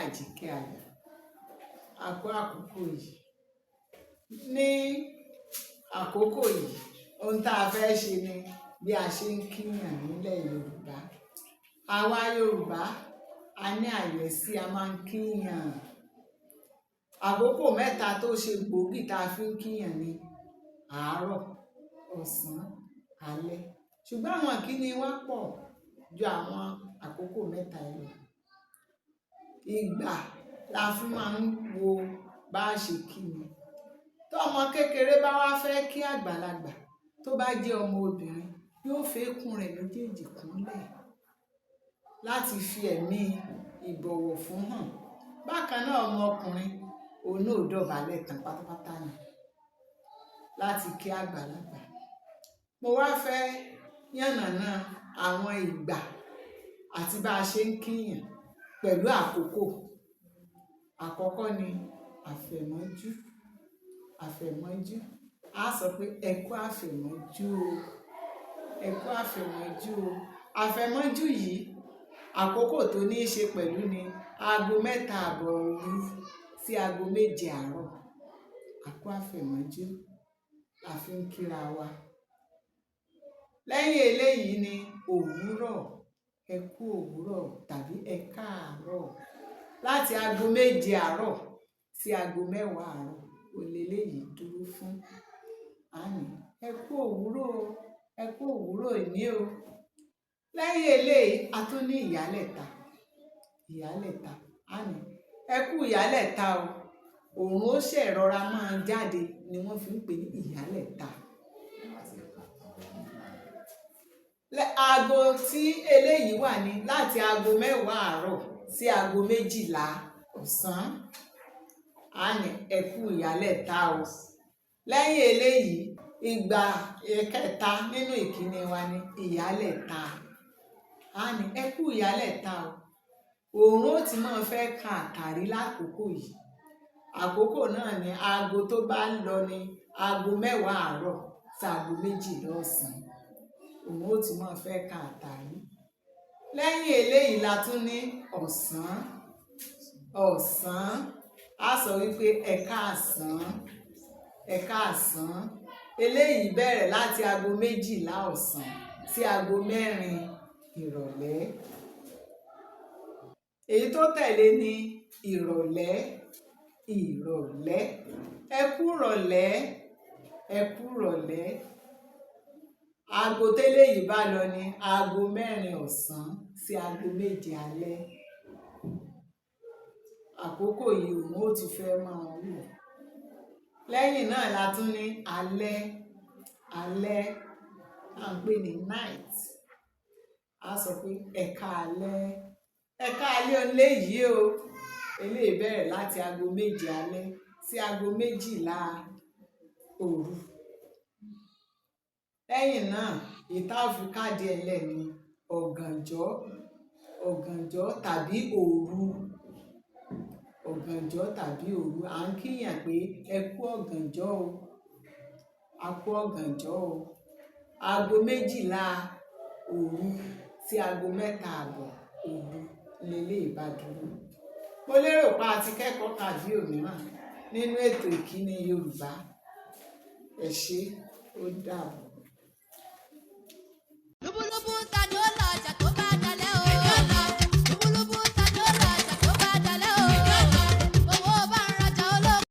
Àjíkẹ́ Ayọ̀. A kú àkókò yìí. Ní àkókò yìí, ohun tá a fẹ́ ṣe ni bí a ṣe ń kíyàn nílẹ̀ Yorùbá. Àwa Yorùbá, a ní àyẹ́sí, a máa ń kíyàn. Àkókò mẹ́ta tó ṣe gbòógì tá a fi ń kíyàn ni àárọ̀, ọ̀sán, alẹ́. Ṣùgbọ́n àwọn ìkíni wa pọ̀ ju àwọn àkókò mẹ́ta yìí lọ. Ìgbà la fi máa ń wo bá a ṣe kí ni. Tó ọmọ kékeré bá wá fẹ́ kí àgbàlagbà, tó bá jẹ́ ọmọ obìnrin, yóò fi eékún rẹ̀ méjèèjì kúnlẹ̀ láti fi ẹ̀mí ìbọ̀wọ̀ fún hàn. Bákan náà ọmọ ọkùnrin, òun náà dọ̀bálẹ̀ tán pátápátá ni láti kí àgbàlagbà. Mo wá fẹ́ yànnàná àwọn ìgbà àti bá a ṣe ń kíyàn pẹ̀lú àkókò. Àkọ́kọ́ ni àfẹ̀mọ́jú. Àfẹ̀mọ́jú. A sọ pé ẹ kú àfẹ̀mọ́jú o. Ẹ kú àfẹ̀mọ́jú o. Àfẹ̀mọ́jú yìí, àkókò tó ní í ṣe pẹ̀lú ni aago 3:30 òru sí aago 7 àárọ̀. A kú àfẹ̀mọ́jú la fi ń kíra wa. Lẹ́yìn eléyìí ni òwúrọ̀. Ẹ kú òwúrọ̀ tàbí ẹ káàárọ̀. Láti aago 7 àárọ̀ sí aago 10 àárọ̀, eléyìí dúró fún. A ní ẹ kú òwúrọ̀, ẹ kú òwúrọ̀ ìní o. Lẹ́yìn eléyìí, a tún ní ìyálẹ̀ta. Ìyálẹ̀ta. A ní ẹ kú ìyálẹ̀ta o. Òòrùn ó ṣẹ̀ rọra máa jáde ni wọ́n fi ń pè ní ìyálẹ̀ta. Aago tí eléyìí wà ní láti aago 10 àárọ̀ sí aago 12 ọ̀sán. A ní ẹ kú ìyálẹ̀ta o. Lẹ́yìn eléyìí, ìgbà kẹta nínú ìkíni wa ni ìyálẹ̀ta. A ní ẹ kú ìyálẹ̀ta o. Òòrùn ó ti máa fẹ́ kan àtàrí lákòókò yìí. Àkókò náà ni aago tó bá ń lọ ní aago 10 àárọ̀ sí aago 12 ọ̀sán. Òòrùn ó ti máa fẹ́ kan àtàrí. Lẹ́yìn eléyìí la tún ní ọ̀sán. Ọ̀sán. A sọ wípé ẹ káàsán. Ẹ káàsán. Eléyìí bẹ̀rẹ̀ láti aago 12 ọ̀sán sí aago 4 ìrọ̀lẹ́. Èyí tó tẹ̀lé ni ìrọ̀lẹ́. Ìrọ̀lẹ́. Ẹ kú ìrọ̀lẹ́. Ẹ kú ìrọ̀lẹ́. Aago tẹ́lẹ̀ yìí bá lọ ní aago 4 ọ̀sán sí aago 7 alẹ́. Àkókò yìí òun ó ti fẹ́ máa wù. Lẹ́yìn náà la tún ní alẹ́. Alẹ́. À ń pè ní night. A sọ pé ẹ káalẹ́. Ẹ káalẹ́ eléyìí o. Eléyìí bẹ̀rẹ̀ láti aago 7 alẹ́ sí aago 12 òru. Lẹ́yìn náà, ìta òfin káàdì ẹlẹ́ ni ọ̀gànjọ́. Ọ̀gànjọ́ tàbí òru. Ọ̀gànjọ́ tàbí òru. À ń kíyàn pé ẹ kú ọ̀gànjọ́ o. A kú ọ̀gànjọ́ o. Aago 12 òru sí aago 3:30 òru leléyìí bá dúró. Mo lérò pé a ti kẹ́kọ̀ọ́ tàbí òmíràn nínú ètò ìkíni Yorùbá. Ẹ ṣé, ó dàbọ̀.